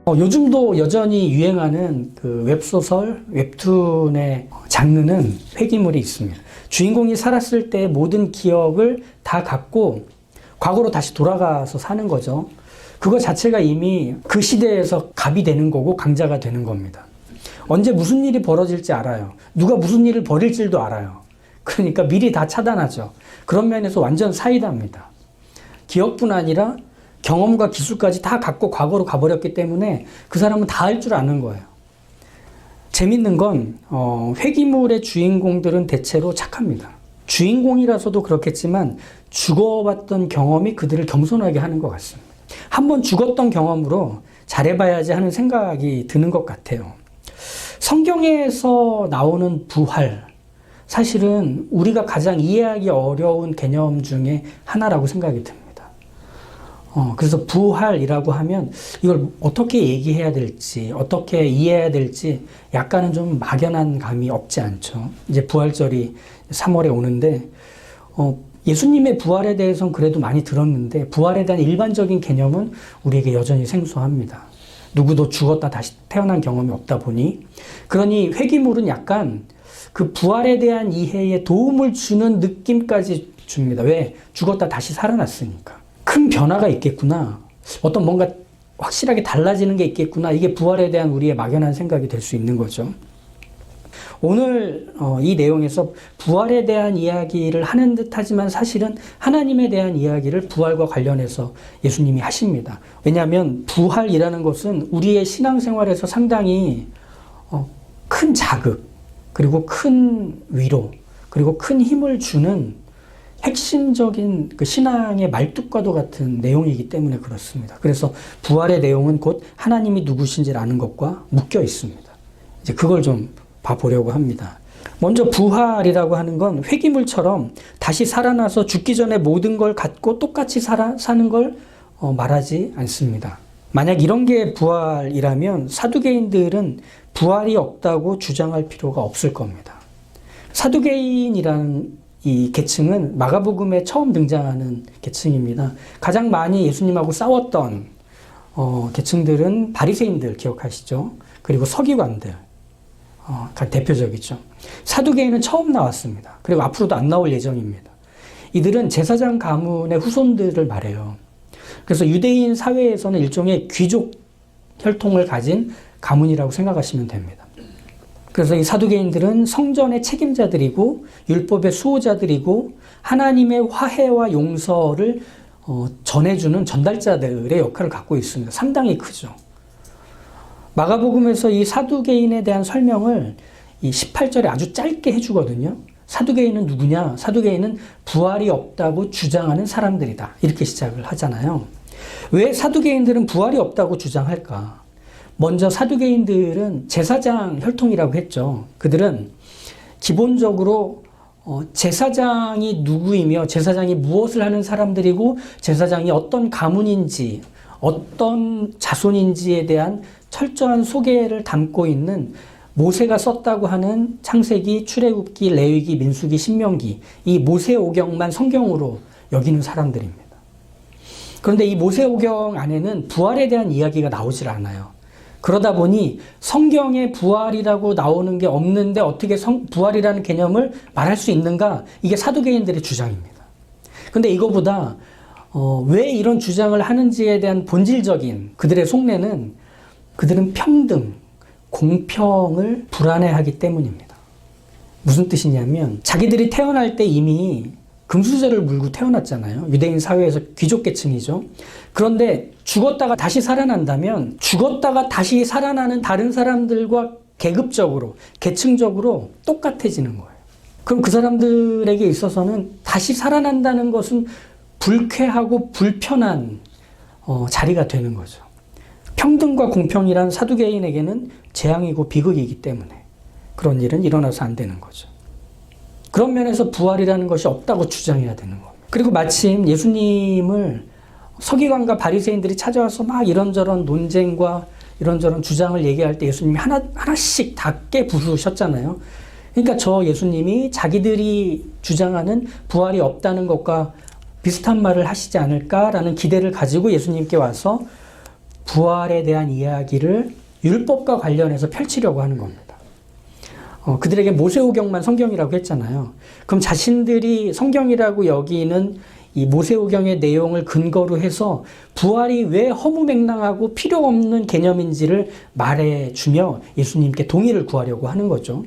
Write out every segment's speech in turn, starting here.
요즘도 여전히 유행하는 그 웹소설, 웹툰의 장르는 회귀물이 있습니다. 주인공이 살았을 때의 모든 기억을 다 갖고 과거로 다시 돌아가서 사는 거죠. 그거 자체가 이미 그 시대에서 갑이 되는 거고 강자가 되는 겁니다. 언제 무슨 일이 벌어질지 알아요. 누가 무슨 일을 벌일지도 알아요. 그러니까 미리 다 차단하죠. 그런 면에서 완전 사이다입니다. 기억뿐 아니라 경험과 기술까지 다 갖고 과거로 가버렸기 때문에 그 사람은 다 할 줄 아는 거예요. 재밌는 건 회귀물의 주인공들은 대체로 착합니다. 주인공이라서도 그렇겠지만 죽어봤던 경험이 그들을 겸손하게 하는 것 같습니다. 한번 죽었던 경험으로 잘해봐야지 하는 생각이 드는 것 같아요. 성경에서 나오는 부활, 사실은 우리가 가장 이해하기 어려운 개념 중에 하나라고 생각이 듭니다. 그래서 부활이라고 하면 이걸 어떻게 얘기해야 될지, 어떻게 이해해야 될지 약간은 좀 막연한 감이 없지 않죠. 이제 부활절이 3월에 오는데, 예수님의 부활에 대해서는 그래도 많이 들었는데, 부활에 대한 일반적인 개념은 우리에게 여전히 생소합니다. 누구도 죽었다 다시 태어난 경험이 없다 보니, 그러니 회귀물은 약간 그 부활에 대한 이해에 도움을 주는 느낌까지 줍니다. 왜? 죽었다 다시 살아났으니까. 큰 변화가 있겠구나. 어떤 뭔가 확실하게 달라지는 게 있겠구나. 이게 부활에 대한 우리의 막연한 생각이 될 수 있는 거죠. 오늘 이 내용에서 부활에 대한 이야기를 하는 듯 하지만 사실은 하나님에 대한 이야기를 부활과 관련해서 예수님이 하십니다. 왜냐하면 부활이라는 것은 우리의 신앙생활에서 상당히 큰 자극, 그리고 큰 위로, 그리고 큰 힘을 주는 핵심적인 그 신앙의 말뚝과도 같은 내용이기 때문에 그렇습니다. 그래서 부활의 내용은 곧 하나님이 누구신지를 아는 것과 묶여 있습니다. 이제 그걸 좀 봐보려고 합니다. 먼저 부활이라고 하는 건 회귀물처럼 다시 살아나서 죽기 전에 모든 걸 갖고 똑같이 사는 걸 말하지 않습니다. 만약 이런 게 부활이라면 사두개인들은 부활이 없다고 주장할 필요가 없을 겁니다. 사두개인이라는 이 계층은 마가복음에 처음 등장하는 계층입니다. 가장 많이 예수님하고 싸웠던 계층들은 바리새인들 기억하시죠? 그리고 서기관들, 대표적이죠. 사두개인은 처음 나왔습니다. 그리고 앞으로도 안 나올 예정입니다. 이들은 제사장 가문의 후손들을 말해요. 그래서 유대인 사회에서는 일종의 귀족 혈통을 가진 가문이라고 생각하시면 됩니다. 그래서 이 사두개인들은 성전의 책임자들이고 율법의 수호자들이고 하나님의 화해와 용서를 전해주는 전달자들의 역할을 갖고 있습니다. 상당히 크죠. 마가복음에서 이 사두개인에 대한 설명을 이 18절에 아주 짧게 해주거든요. 사두개인은 누구냐? 사두개인은 부활이 없다고 주장하는 사람들이다. 이렇게 시작을 하잖아요. 왜 사두개인들은 부활이 없다고 주장할까? 먼저 사두개인들은 제사장 혈통이라고 했죠. 그들은 기본적으로 제사장이 누구이며 제사장이 무엇을 하는 사람들이고 제사장이 어떤 가문인지 어떤 자손인지에 대한 철저한 소개를 담고 있는 모세가 썼다고 하는 창세기, 출애굽기, 레위기, 민수기, 신명기, 이 모세오경만 성경으로 여기는 사람들입니다. 그런데 이 모세오경 안에는 부활에 대한 이야기가 나오질 않아요. 그러다 보니 성경에 부활이라고 나오는 게 없는데 어떻게 부활이라는 개념을 말할 수 있는가? 이게 사두개인들의 주장입니다. 근데 이거보다 왜 이런 주장을 하는지에 대한 본질적인 그들의 속내는 그들은 평등, 공평을 불안해하기 때문입니다. 무슨 뜻이냐면 자기들이 태어날 때 이미 금수저를 물고 태어났잖아요. 유대인 사회에서 귀족계층이죠. 그런데 죽었다가 다시 살아난다면 죽었다가 다시 살아나는 다른 사람들과 계급적으로, 계층적으로 똑같아지는 거예요. 그럼 그 사람들에게 있어서는 다시 살아난다는 것은 불쾌하고 불편한 자리가 되는 거죠. 평등과 공평이란 사두개인에게는 재앙이고 비극이기 때문에 그런 일은 일어나서 안 되는 거죠. 그런 면에서 부활이라는 것이 없다고 주장해야 되는 겁니다. 그리고 마침 예수님을 서기관과 바리새인들이 찾아와서 막 이런저런 논쟁과 이런저런 주장을 얘기할 때 예수님이 하나씩 다 깨부수셨잖아요. 그러니까 저 예수님이 자기들이 주장하는 부활이 없다는 것과 비슷한 말을 하시지 않을까라는 기대를 가지고 예수님께 와서 부활에 대한 이야기를 율법과 관련해서 펼치려고 하는 겁니다. 그들에게 모세오경만 성경이라고 했잖아요. 그럼 자신들이 성경이라고 여기는 이 모세오경의 내용을 근거로 해서 부활이 왜 허무맹랑하고 필요 없는 개념인지를 말해주며 예수님께 동의를 구하려고 하는 거죠.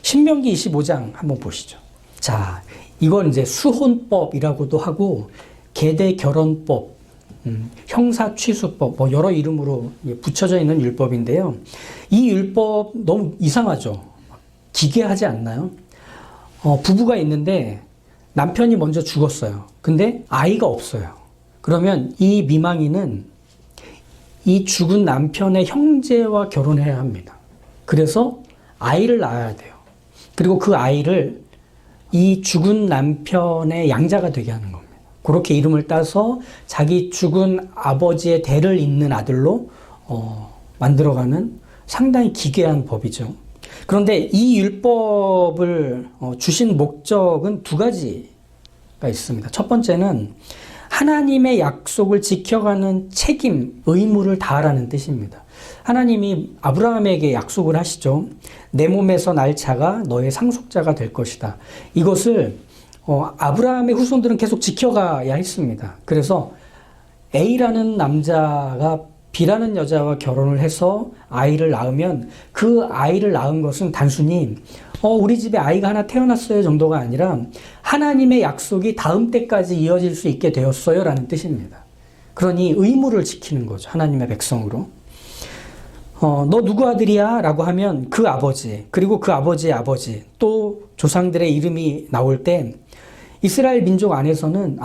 신명기 25장 한번 보시죠. 자, 이건 이제 수혼법이라고도 하고 계대결혼법, 형사취수법, 뭐 여러 이름으로 붙여져 있는 율법인데요. 이 율법 너무 이상하죠. 기괴하지 않나요? 부부가 있는데 남편이 먼저 죽었어요. 근데 아이가 없어요. 그러면 이 미망인은 이 죽은 남편의 형제와 결혼해야 합니다. 그래서 아이를 낳아야 돼요. 그리고 그 아이를 이 죽은 남편의 양자가 되게 하는 겁니다. 그렇게 이름을 따서 자기 죽은 아버지의 대를 잇는 아들로 만들어가는 상당히 기괴한 법이죠. 그런데 이 율법을 주신 목적은 두 가지가 있습니다. 첫 번째는 하나님의 약속을 지켜가는 책임, 의무를 다하라는 뜻입니다. 하나님이 아브라함에게 약속을 하시죠. 내 몸에서 날 자가 너의 상속자가 될 것이다. 이것을 아브라함의 후손들은 계속 지켜가야 했습니다. 그래서 A라는 남자가 B라는 여자와 결혼을 해서 아이를 낳으면 그 아이를 낳은 것은 단순히 우리 집에 아이가 하나 태어났어요 정도가 아니라 하나님의 약속이 다음 때까지 이어질 수 있게 되었어요 라는 뜻입니다. 그러니 의무를 지키는 거죠. 하나님의 백성으로. 너 누구 아들이야? 라고 하면 그 아버지, 그리고 그 아버지의 아버지, 또 조상들의 이름이 나올 때 이스라엘 민족 안에서는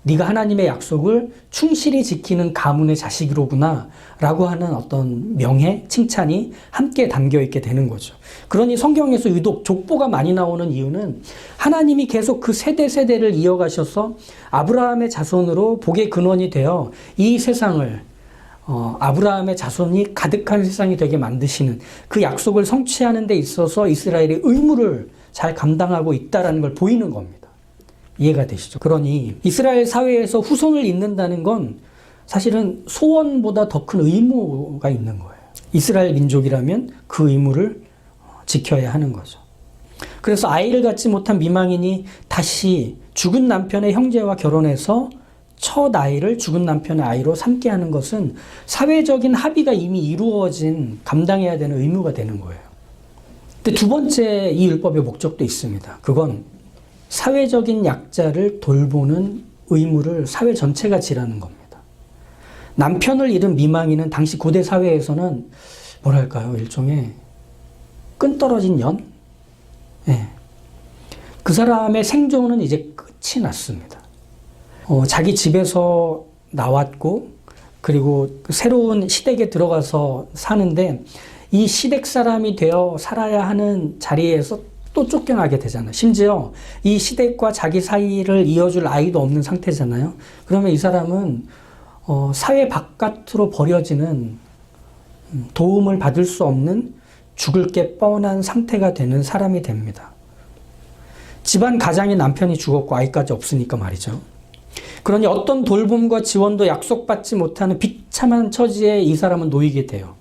네가 하나님의 약속을 충실히 지키는 가문의 자식이로구나 라고 하는 어떤 명예, 칭찬이 함께 담겨 있게 되는 거죠. 그러니 성경에서 유독 족보가 많이 나오는 이유는 하나님이 계속 그 세대를 이어가셔서 아브라함의 자손으로 복의 근원이 되어 이 세상을 아브라함의 자손이 가득한 세상이 되게 만드시는 그 약속을 성취하는 데 있어서 이스라엘의 의무를 잘 감당하고 있다는 걸 보이는 겁니다. 이해가 되시죠? 그러니 이스라엘 사회에서 후손을 잇는다는 건 사실은 소원보다 더 큰 의무가 있는 거예요. 이스라엘 민족이라면 그 의무를 지켜야 하는 거죠. 그래서 아이를 갖지 못한 미망인이 다시 죽은 남편의 형제와 결혼해서 첫 아이를 죽은 남편의 아이로 삼게 하는 것은 사회적인 합의가 이미 이루어진 감당해야 되는 의무가 되는 거예요. 근데 두 번째 이 율법의 목적도 있습니다. 그건 사회적인 약자를 돌보는 의무를 사회 전체가 지라는 겁니다. 남편을 잃은 미망인은 당시 고대 사회에서는 뭐랄까요? 일종의 끈떨어진 연? 네. 그 사람의 생존은 이제 끝이 났습니다. 자기 집에서 나왔고 그리고 새로운 시댁에 들어가서 사는데 이 시댁 사람이 되어 살아야 하는 자리에서 또 쫓겨나게 되잖아요. 심지어 이 시댁과 자기 사이를 이어줄 아이도 없는 상태잖아요. 그러면 이 사람은 사회 바깥으로 버려지는 도움을 받을 수 없는 죽을 게 뻔한 상태가 되는 사람이 됩니다. 집안 가장의 남편이 죽었고 아이까지 없으니까 말이죠. 그러니 어떤 돌봄과 지원도 약속받지 못하는 비참한 처지에 이 사람은 놓이게 돼요.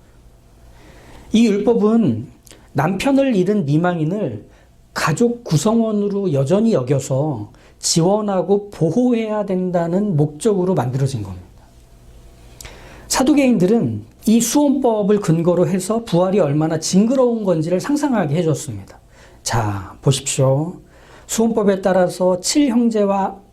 이 율법은 남편을 잃은 미망인을 가족 구성원으로 여전히 여겨서 지원하고 보호해야 된다는 목적으로 만들어진 겁니다. 사두개인들은 이 수혼법을 근거로 해서 부활이 얼마나 징그러운 건지를 상상하게 해줬습니다. 자, 보십시오. 수혼법에 따라서 7형제와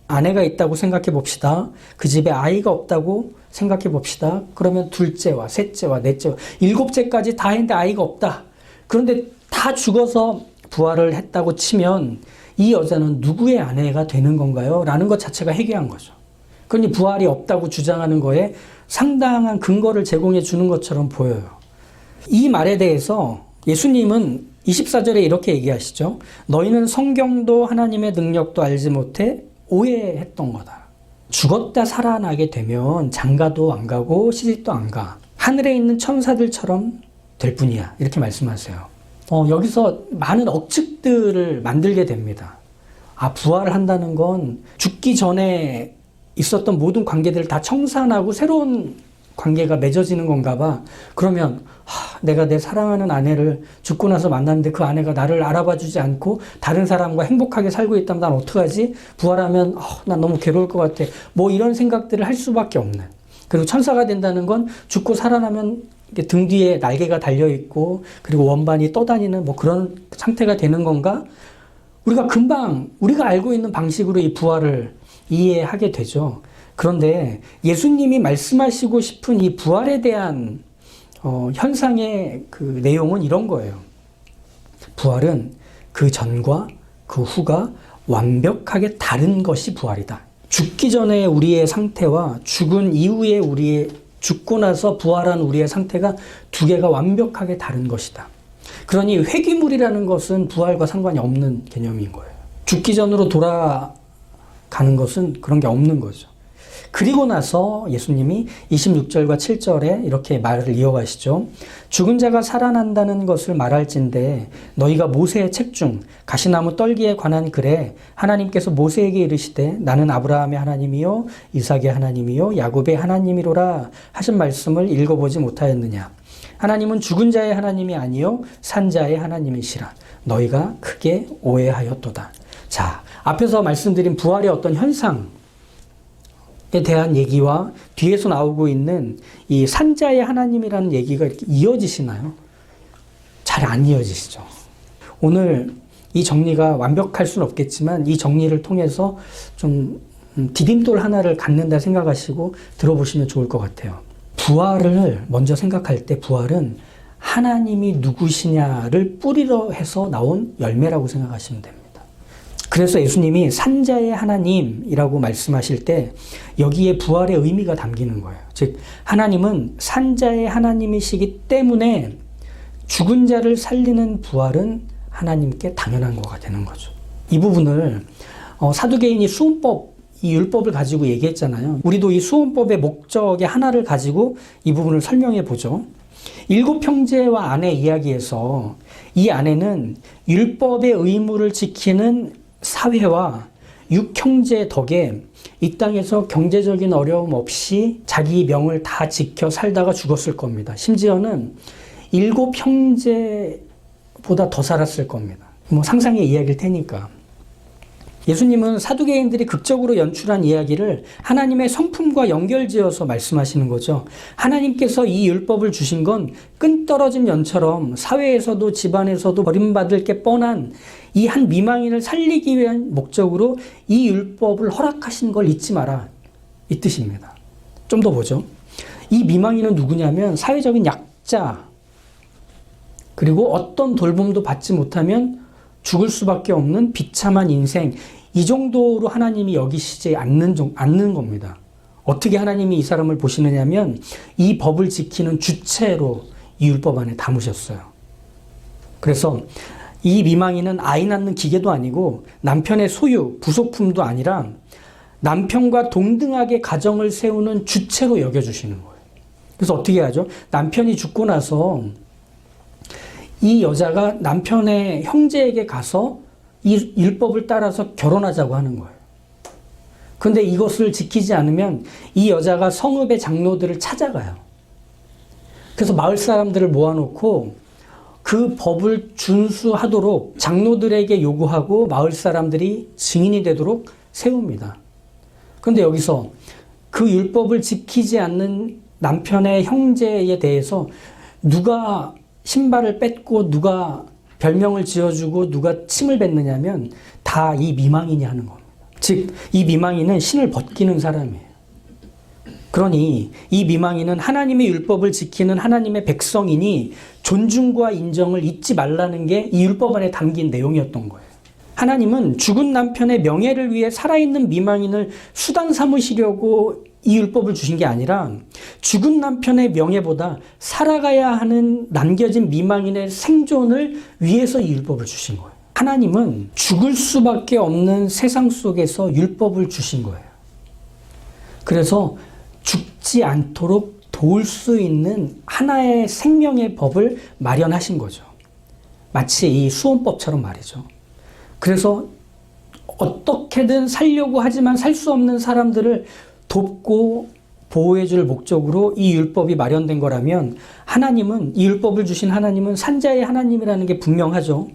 아내가 있다고 생각해 봅시다. 그 집에 아이가 없다고 생각해 봅시다. 그러면 둘째와 셋째와 넷째와 일곱째까지 다 했는데 아이가 없다. 그런데 다 죽어서 부활을 했다고 치면 이 여자는 누구의 아내가 되는 건가요? 라는 것 자체가 해괴한 거죠. 그러니 부활이 없다고 주장하는 거에 상당한 근거를 제공해 주는 것처럼 보여요. 이 말에 대해서 예수님은 24절에 이렇게 얘기하시죠. 너희는 성경도 하나님의 능력도 알지 못해 오해했던 거다. 죽었다 살아나게 되면 장가도 안 가고 시집도 안 가. 하늘에 있는 천사들처럼 될 뿐이야. 이렇게 말씀하세요. 여기서 많은 억측들을 만들게 됩니다. 부활을 한다는 건 죽기 전에 있었던 모든 관계들을 다 청산하고 새로운 관계가 맺어지는 건가 봐. 그러면 내가 내 사랑하는 아내를 죽고 나서 만났는데 그 아내가 나를 알아봐 주지 않고 다른 사람과 행복하게 살고 있다면 난 어떡하지? 부활하면 난 너무 괴로울 것 같아. 뭐 이런 생각들을 할 수밖에 없는. 그리고 천사가 된다는 건 죽고 살아나면 등 뒤에 날개가 달려있고 그리고 원반이 떠다니는 뭐 그런 상태가 되는 건가? 우리가 금방 우리가 알고 있는 방식으로 이 부활을 이해하게 되죠. 그런데 예수님이 말씀하시고 싶은 이 부활에 대한 현상의 그 내용은 이런 거예요. 부활은 그 전과 그 후가 완벽하게 다른 것이 부활이다. 죽기 전에 우리의 상태와 죽은 이후에 죽고 나서 부활한 우리의 상태가 두 개가 완벽하게 다른 것이다. 그러니 회귀물이라는 것은 부활과 상관이 없는 개념인 거예요. 죽기 전으로 돌아가는 것은 그런 게 없는 거죠. 그리고 나서 예수님이 26절과 7절에 이렇게 말을 이어가시죠. 죽은 자가 살아난다는 것을 말할진대 너희가 모세의 책 중 가시나무 떨기에 관한 글에 하나님께서 모세에게 이르시되 나는 아브라함의 하나님이요 이삭의 하나님이요 야곱의 하나님이로라 하신 말씀을 읽어보지 못하였느냐. 하나님은 죽은 자의 하나님이 아니요 산 자의 하나님이시라. 너희가 크게 오해하였도다. 자, 앞에서 말씀드린 부활의 어떤 현상 에 대한 얘기와 뒤에서 나오고 있는 이 산자의 하나님이라는 얘기가 이렇게 이어지시나요? 잘 안 이어지시죠. 오늘 이 정리가 완벽할 수는 없겠지만 이 정리를 통해서 좀 디딤돌 하나를 갖는다 생각하시고 들어보시면 좋을 것 같아요. 부활을 먼저 생각할 때 부활은 하나님이 누구시냐를 뿌리로 해서 나온 열매라고 생각하시면 됩니다. 그래서 예수님이 산자의 하나님이라고 말씀하실 때 여기에 부활의 의미가 담기는 거예요. 즉 하나님은 산자의 하나님이시기 때문에 죽은 자를 살리는 부활은 하나님께 당연한 거가 되는 거죠. 이 부분을 사두개인이 수훈법, 이 율법을 가지고 얘기했잖아요. 우리도 이 수훈법의 목적의 하나를 가지고 이 부분을 설명해 보죠. 7형제와 아내 이야기에서 이 아내는 율법의 의무를 지키는 사회와 6형제 덕에 이 땅에서 경제적인 어려움 없이 자기 명을 다 지켜 살다가 죽었을 겁니다. 심지어는 7형제보다 더 살았을 겁니다. 뭐 상상의 이야기일 테니까. 예수님은 사두개인들이 극적으로 연출한 이야기를 하나님의 성품과 연결지어서 말씀하시는 거죠. 하나님께서 이 율법을 주신 건 끈떨어진 연처럼 사회에서도 집안에서도 버림받을 게 뻔한 이 한 미망인을 살리기 위한 목적으로 이 율법을 허락하신 걸 잊지 마라. 이 뜻입니다. 좀 더 보죠. 이 미망인은 누구냐면 사회적인 약자, 그리고 어떤 돌봄도 받지 못하면 죽을 수밖에 없는 비참한 인생, 이 정도로 하나님이 여기시지 않는 겁니다. 어떻게 하나님이 이 사람을 보시느냐면 이 법을 지키는 주체로 이 율법 안에 담으셨어요. 그래서 이 미망인은 아이 낳는 기계도 아니고 남편의 소유, 부속품도 아니라 남편과 동등하게 가정을 세우는 주체로 여겨주시는 거예요. 그래서 어떻게 하죠? 남편이 죽고 나서 이 여자가 남편의 형제에게 가서 이 율법을 따라서 결혼하자고 하는 거예요. 그런데 이것을 지키지 않으면 이 여자가 성읍의 장로들을 찾아가요. 그래서 마을 사람들을 모아놓고 그 법을 준수하도록 장로들에게 요구하고 마을 사람들이 증인이 되도록 세웁니다. 그런데 여기서 그 율법을 지키지 않는 남편의 형제에 대해서 누가 신발을 뺏고 누가 별명을 지어주고 누가 침을 뱉느냐면 다 이 미망인이 하는 겁니다. 즉, 이 미망인은 신을 벗기는 사람이에요. 그러니 이 미망인은 하나님의 율법을 지키는 하나님의 백성이니 존중과 인정을 잊지 말라는 게 이 율법 안에 담긴 내용이었던 거예요. 하나님은 죽은 남편의 명예를 위해 살아있는 미망인을 수단 삼으시려고 이 율법을 주신 게 아니라 죽은 남편의 명예보다 살아가야 하는 남겨진 미망인의 생존을 위해서 이 율법을 주신 거예요. 하나님은 죽을 수밖에 없는 세상 속에서 율법을 주신 거예요. 그래서 죽지 않도록 도울 수 있는 하나의 생명의 법을 마련하신 거죠. 마치 이 수원법처럼 말이죠. 그래서 어떻게든 살려고 하지만 살 수 없는 사람들을 돕고 보호해 줄 목적으로 이 율법이 마련된 거라면 하나님은, 이 율법을 주신 하나님은 산자의 하나님이라는 게 분명하죠.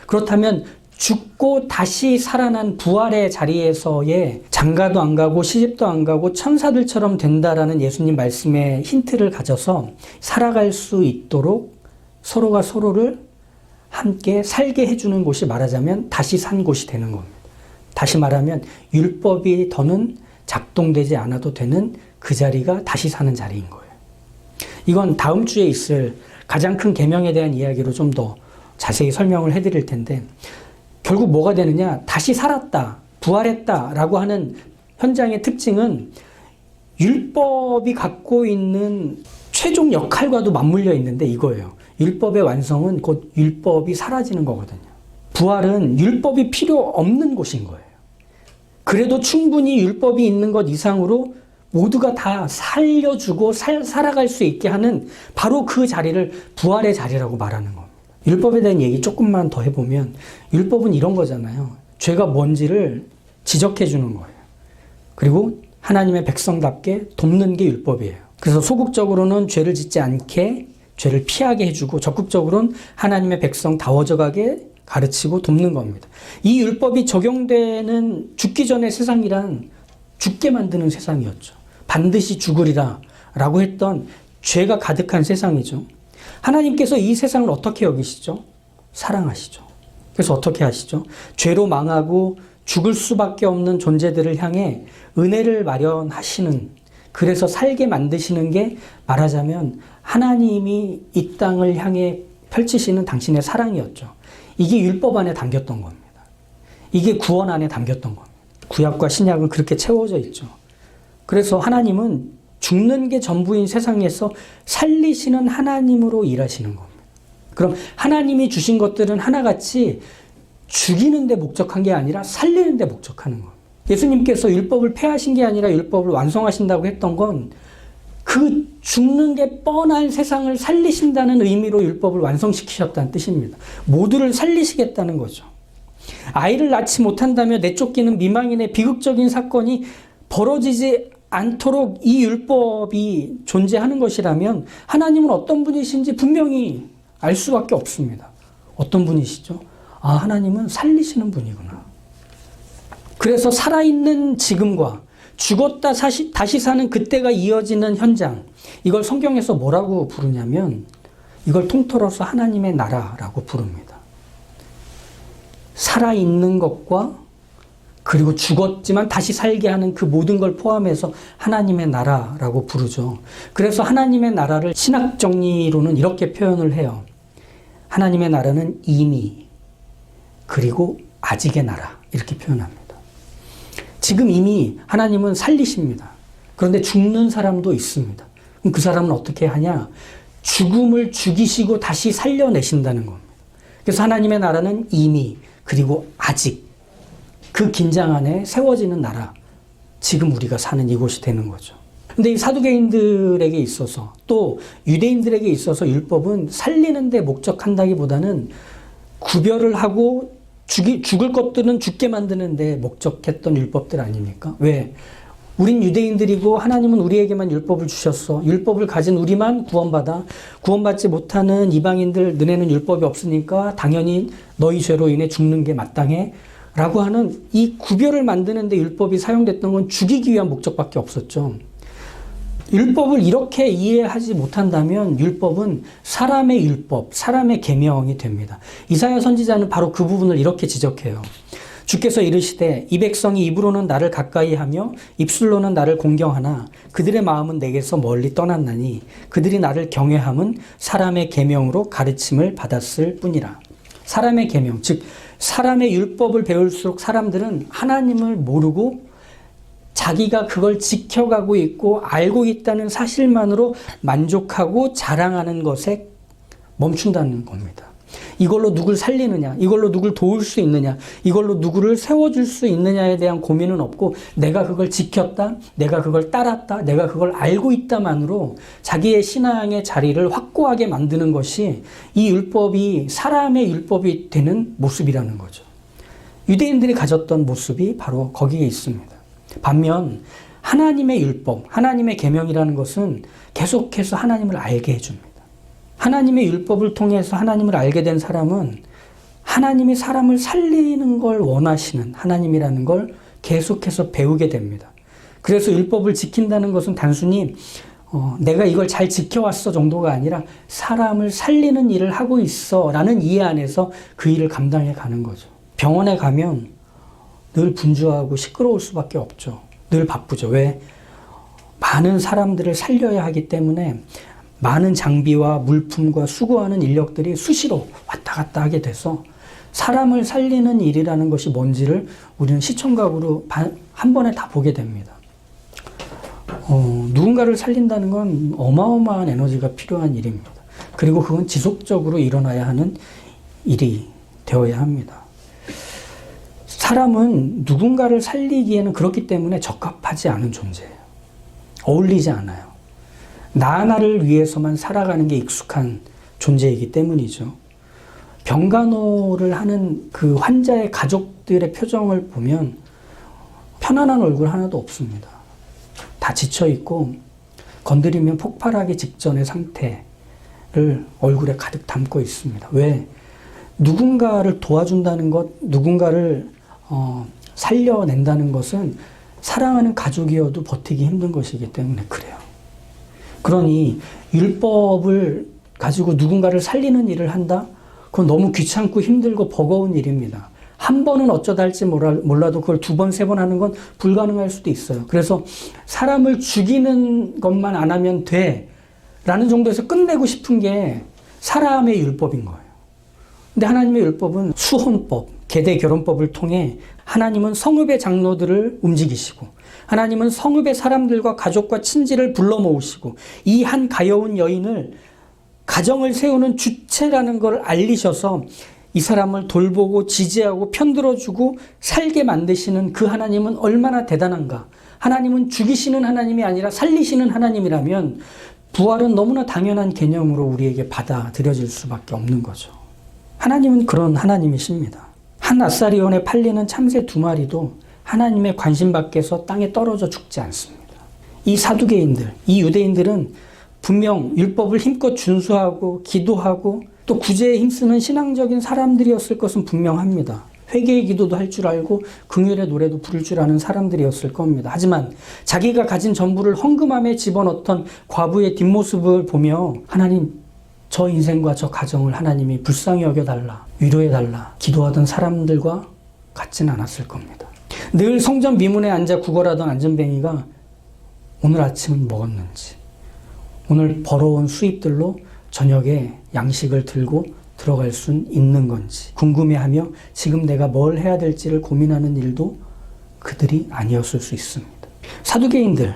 그렇다면 죽고 다시 살아난 부활의 자리에서의 장가도 안 가고 시집도 안 가고 천사들처럼 된다라는 예수님 말씀의 힌트를 가져서 살아갈 수 있도록 서로가 서로를 함께 살게 해주는 곳이 말하자면 다시 산 곳이 되는 겁니다. 다시 말하면 율법이 더는 작동되지 않아도 되는 그 자리가 다시 사는 자리인 거예요. 이건 다음 주에 있을 가장 큰 계명에 대한 이야기로 좀 더 자세히 설명을 해드릴 텐데, 결국 뭐가 되느냐, 다시 살았다, 부활했다라고 하는 현장의 특징은 율법이 갖고 있는 최종 역할과도 맞물려 있는데 이거예요. 율법의 완성은 곧 율법이 사라지는 거거든요. 부활은 율법이 필요 없는 곳인 거예요. 그래도 충분히 율법이 있는 것 이상으로 모두가 다 살려주고 살아갈 수 있게 하는 바로 그 자리를 부활의 자리라고 말하는 겁니다. 율법에 대한 얘기 조금만 더 해보면 율법은 이런 거잖아요. 죄가 뭔지를 지적해 주는 거예요. 그리고 하나님의 백성답게 돕는 게 율법이에요. 그래서 소극적으로는 죄를 짓지 않게 죄를 피하게 해주고 적극적으로는 하나님의 백성다워져 가게 가르치고 돕는 겁니다. 이 율법이 적용되는 죽기 전의 세상이란 죽게 만드는 세상이었죠. 반드시 죽으리라 라고 했던 죄가 가득한 세상이죠. 하나님께서 이 세상을 어떻게 여기시죠? 사랑하시죠. 그래서 어떻게 하시죠? 죄로 망하고 죽을 수밖에 없는 존재들을 향해 은혜를 마련하시는, 그래서 살게 만드시는 게 말하자면 하나님이 이 땅을 향해 펼치시는 당신의 사랑이었죠. 이게 율법 안에 담겼던 겁니다. 이게 구원 안에 담겼던 겁니다. 구약과 신약은 그렇게 채워져 있죠. 그래서 하나님은 죽는 게 전부인 세상에서 살리시는 하나님으로 일하시는 겁니다. 그럼 하나님이 주신 것들은 하나같이 죽이는 데 목적한 게 아니라 살리는 데 목적하는 겁니다. 예수님께서 율법을 폐하신 게 아니라 율법을 완성하신다고 했던 건 그 죽는 게 뻔한 세상을 살리신다는 의미로 율법을 완성시키셨다는 뜻입니다. 모두를 살리시겠다는 거죠. 아이를 낳지 못한다며 내쫓기는 미망인의 비극적인 사건이 벌어지지 않도록 이 율법이 존재하는 것이라면 하나님은 어떤 분이신지 분명히 알 수밖에 없습니다. 어떤 분이시죠? 아, 하나님은 살리시는 분이구나. 그래서 살아있는 지금과 죽었다 다시 사는 그때가 이어지는 현장, 이걸 성경에서 뭐라고 부르냐면 이걸 통틀어서 하나님의 나라라고 부릅니다. 살아있는 것과 그리고 죽었지만 다시 살게 하는 그 모든 걸 포함해서 하나님의 나라라고 부르죠. 그래서 하나님의 나라를 신학 정리로는 이렇게 표현을 해요. 하나님의 나라는 이미 그리고 아직의 나라, 이렇게 표현합니다. 지금 이미 하나님은 살리십니다. 그런데 죽는 사람도 있습니다. 그럼 그 사람은 어떻게 하냐? 죽음을 죽이시고 다시 살려내신다는 겁니다. 그래서 하나님의 나라는 이미 그리고 아직, 그 긴장 안에 세워지는 나라, 지금 우리가 사는 이곳이 되는 거죠. 근데 이 사두개인들에게 있어서 또 유대인들에게 있어서 율법은 살리는 데 목적한다기보다는 구별을 하고 죽을 것들은 죽게 만드는 데 목적했던 율법들 아닙니까? 왜? 우린 유대인들이고 하나님은 우리에게만 율법을 주셨어. 율법을 가진 우리만 구원받지 못하는 이방인들, 너네는 율법이 없으니까 당연히 너희 죄로 인해 죽는 게 마땅해 라고 하는 이 구별을 만드는 데 율법이 사용됐던 건 죽이기 위한 목적밖에 없었죠. 율법을 이렇게 이해하지 못한다면 율법은 사람의 율법, 사람의 계명이 됩니다. 이사야 선지자는 바로 그 부분을 이렇게 지적해요. 주께서 이르시되 이 백성이 입으로는 나를 가까이 하며 입술로는 나를 공경하나 그들의 마음은 내게서 멀리 떠났나니 그들이 나를 경외함은 사람의 계명으로 가르침을 받았을 뿐이라. 사람의 계명, 즉 사람의 율법을 배울수록 사람들은 하나님을 모르고 자기가 그걸 지켜가고 있고 알고 있다는 사실만으로 만족하고 자랑하는 것에 멈춘다는 겁니다. 이걸로 누굴 살리느냐, 이걸로 누굴 도울 수 있느냐, 이걸로 누구를 세워줄 수 있느냐에 대한 고민은 없고 내가 그걸 지켰다, 내가 그걸 따랐다, 내가 그걸 알고 있다만으로 자기의 신앙의 자리를 확고하게 만드는 것이 이 율법이 사람의 율법이 되는 모습이라는 거죠. 유대인들이 가졌던 모습이 바로 거기에 있습니다. 반면 하나님의 율법, 하나님의 계명이라는 것은 계속해서 하나님을 알게 해줍니다. 하나님의 율법을 통해서 하나님을 알게 된 사람은 하나님이 사람을 살리는 걸 원하시는 하나님이라는 걸 계속해서 배우게 됩니다. 그래서 율법을 지킨다는 것은 단순히 내가 이걸 잘 지켜왔어 정도가 아니라 사람을 살리는 일을 하고 있어 라는 이해 안에서 그 일을 감당해 가는 거죠. 병원에 가면 늘 분주하고 시끄러울 수밖에 없죠. 늘 바쁘죠. 왜? 많은 사람들을 살려야 하기 때문에 많은 장비와 물품과 수고하는 인력들이 수시로 왔다 갔다 하게 돼서 사람을 살리는 일이라는 것이 뭔지를 우리는 시청각으로 한 번에 다 보게 됩니다. 누군가를 살린다는 건 어마어마한 에너지가 필요한 일입니다. 그리고 그건 지속적으로 일어나야 하는 일이 되어야 합니다. 사람은 누군가를 살리기에는 그렇기 때문에 적합하지 않은 존재예요. 어울리지 않아요. 나 하나를 위해서만 살아가는 게 익숙한 존재이기 때문이죠. 병간호를 하는 그 환자의 가족들의 표정을 보면 편안한 얼굴 하나도 없습니다. 다 지쳐있고 건드리면 폭발하기 직전의 상태를 얼굴에 가득 담고 있습니다. 왜? 누군가를 도와준다는 것, 누군가를 살려낸다는 것은 사랑하는 가족이어도 버티기 힘든 것이기 때문에 그래요. 그러니 율법을 가지고 누군가를 살리는 일을 한다? 그건 너무 귀찮고 힘들고 버거운 일입니다. 한 번은 어쩌다 할지 몰라도 그걸 두 번, 세 번 하는 건 불가능할 수도 있어요. 그래서 사람을 죽이는 것만 안 하면 돼 라는 정도에서 끝내고 싶은 게 사람의 율법인 거예요. 근데 하나님의 율법은 수혼법, 계대 결혼법을 통해 하나님은 성읍의 장로들을 움직이시고 하나님은 성읍의 사람들과 가족과 친지를 불러 모으시고 이 한 가여운 여인을 가정을 세우는 주체라는 걸 알리셔서 이 사람을 돌보고 지지하고 편들어주고 살게 만드시는 그 하나님은 얼마나 대단한가. 하나님은 죽이시는 하나님이 아니라 살리시는 하나님이라면 부활은 너무나 당연한 개념으로 우리에게 받아들여질 수밖에 없는 거죠. 하나님은 그런 하나님이십니다. 한 아사리온에 팔리는 참새 2마리도 하나님의 관심 밖에서 땅에 떨어져 죽지 않습니다. 이 사두개인들, 이 유대인들은 분명 율법을 힘껏 준수하고 기도하고 또 구제에 힘쓰는 신앙적인 사람들이었을 것은 분명합니다. 회개의 기도도 할 줄 알고 긍휼의 노래도 부를 줄 아는 사람들이었을 겁니다. 하지만 자기가 가진 전부를 헌금함에 집어넣던 과부의 뒷모습을 보며 하나님, 저 인생과 저 가정을 하나님이 불쌍히 여겨달라, 위로해달라 기도하던 사람들과 같지는 않았을 겁니다. 늘 성전 미문에 앉아 구걸하던 안전뱅이가 오늘 아침은 먹었는지, 오늘 벌어온 수입들로 저녁에 양식을 들고 들어갈 수 있는 건지 궁금해하며 지금 내가 뭘 해야 될지를 고민하는 일도 그들이 아니었을 수 있습니다. 사두개인들,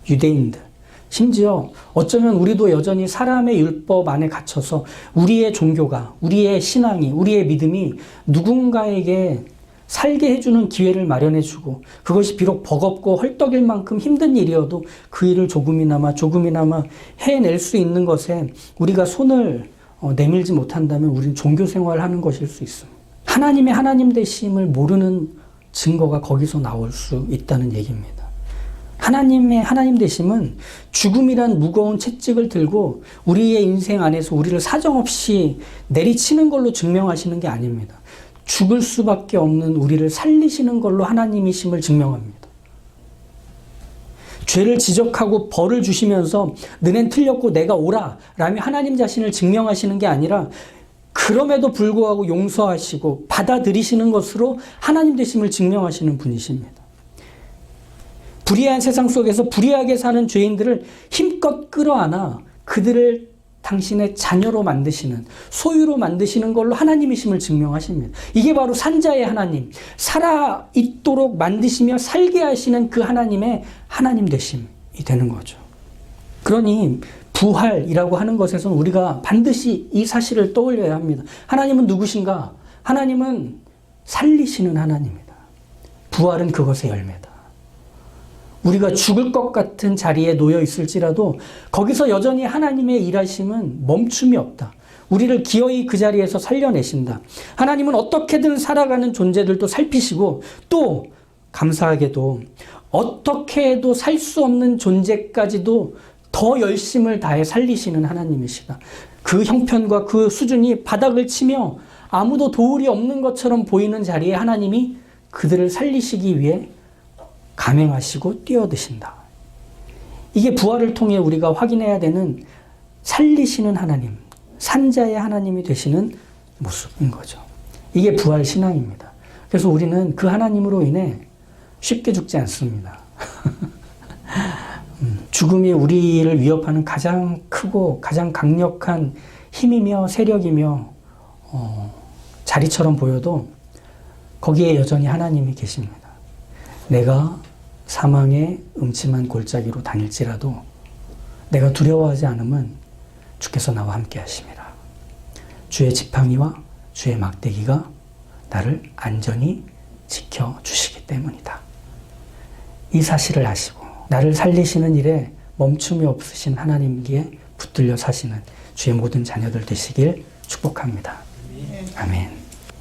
유대인들, 심지어 어쩌면 우리도 여전히 사람의 율법 안에 갇혀서 우리의 종교가, 우리의 신앙이, 우리의 믿음이 누군가에게 살게 해주는 기회를 마련해주고 그것이 비록 버겁고 헐떡일 만큼 힘든 일이어도 그 일을 조금이나마 해낼 수 있는 것에 우리가 손을 내밀지 못한다면 우리는 종교 생활을 하는 것일 수 있습니다. 하나님의 하나님 되심을 모르는 증거가 거기서 나올 수 있다는 얘기입니다. 하나님의 하나님 되심은 죽음이란 무거운 채찍을 들고 우리의 인생 안에서 우리를 사정없이 내리치는 걸로 증명하시는 게 아닙니다. 죽을 수밖에 없는 우리를 살리시는 걸로 하나님이심을 증명합니다. 죄를 지적하고 벌을 주시면서 너넨 틀렸고 내가 옳아 라며 하나님 자신을 증명하시는 게 아니라 그럼에도 불구하고 용서하시고 받아들이시는 것으로 하나님 되심을 증명하시는 분이십니다. 불의한 세상 속에서 불의하게 사는 죄인들을 힘껏 끌어안아 그들을 당신의 자녀로 만드시는, 소유로 만드시는 걸로 하나님이심을 증명하십니다. 이게 바로 산자의 하나님, 살아있도록 만드시며 살게 하시는 그 하나님의 하나님 되심이 되는 거죠. 그러니 부활이라고 하는 것에서는 우리가 반드시 이 사실을 떠올려야 합니다. 하나님은 누구신가? 하나님은 살리시는 하나님입니다. 부활은 그것의 열매다. 우리가 죽을 것 같은 자리에 놓여 있을지라도 거기서 여전히 하나님의 일하심은 멈춤이 없다. 우리를 기어이 그 자리에서 살려내신다. 하나님은 어떻게든 살아가는 존재들도 살피시고 또 감사하게도 어떻게 해도 살 수 없는 존재까지도 더 열심을 다해 살리시는 하나님이시다. 그 형편과 그 수준이 바닥을 치며 아무도 도울이 없는 것처럼 보이는 자리에 하나님이 그들을 살리시기 위해 감행하시고 뛰어드신다. 이게 부활을 통해 우리가 확인해야 되는 살리시는 하나님, 산자의 하나님이 되시는 모습인 거죠. 이게 부활 신앙입니다. 그래서 우리는 그 하나님으로 인해 쉽게 죽지 않습니다. 죽음이 우리를 위협하는 가장 크고 가장 강력한 힘이며 세력이며 자리처럼 보여도 거기에 여전히 하나님이 계십니다. 내가 사망의 음침한 골짜기로 다닐지라도 내가 두려워하지 않으면 주께서 나와 함께 하심이라. 주의 지팡이와 주의 막대기가 나를 안전히 지켜주시기 때문이다. 이 사실을 아시고 나를 살리시는 일에 멈춤이 없으신 하나님께 붙들려 사시는 주의 모든 자녀들 되시길 축복합니다. 아멘.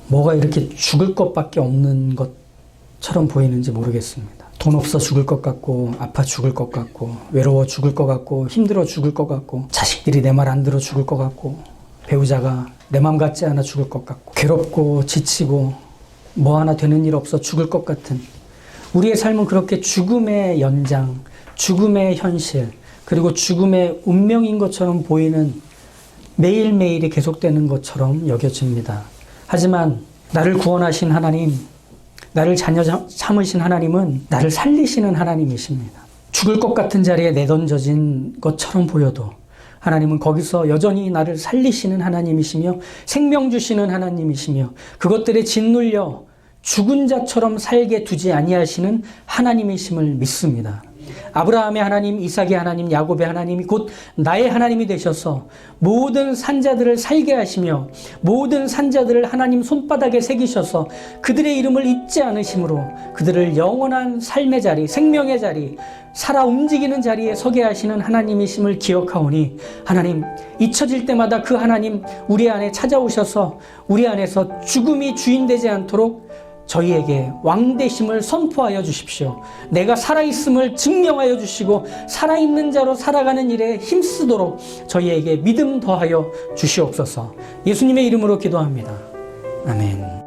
뭐가 이렇게 죽을 것밖에 없는 것처럼 보이는지 모르겠습니다. 돈 없어 죽을 것 같고, 아파 죽을 것 같고, 외로워 죽을 것 같고, 힘들어 죽을 것 같고, 자식들이 내 말 안 들어 죽을 것 같고, 배우자가 내 맘 같지 않아 죽을 것 같고, 괴롭고 지치고 뭐 하나 되는 일 없어 죽을 것 같은 우리의 삶은 그렇게 죽음의 연장, 죽음의 현실, 그리고 죽음의 운명인 것처럼 보이는 매일매일이 계속되는 것처럼 여겨집니다. 하지만 나를 구원하신 하나님, 나를 자녀 삼으신 하나님은 나를 살리시는 하나님이십니다. 죽을 것 같은 자리에 내던져진 것처럼 보여도 하나님은 거기서 여전히 나를 살리시는 하나님이시며 생명 주시는 하나님이시며 그것들에 짓눌려 죽은 자처럼 살게 두지 아니하시는 하나님이심을 믿습니다. 아브라함의 하나님, 이삭의 하나님, 야곱의 하나님이 곧 나의 하나님이 되셔서 모든 산자들을 살게 하시며 모든 산자들을 하나님 손바닥에 새기셔서 그들의 이름을 잊지 않으심으로 그들을 영원한 삶의 자리, 생명의 자리, 살아 움직이는 자리에 서게 하시는 하나님이심을 기억하오니 하나님, 잊혀질 때마다 그 하나님 우리 안에 찾아오셔서 우리 안에서 죽음이 주인되지 않도록 저희에게 왕되심을 선포하여 주십시오. 내가 살아있음을 증명하여 주시고 살아있는 자로 살아가는 일에 힘쓰도록 저희에게 믿음 더하여 주시옵소서. 예수님의 이름으로 기도합니다. 아멘.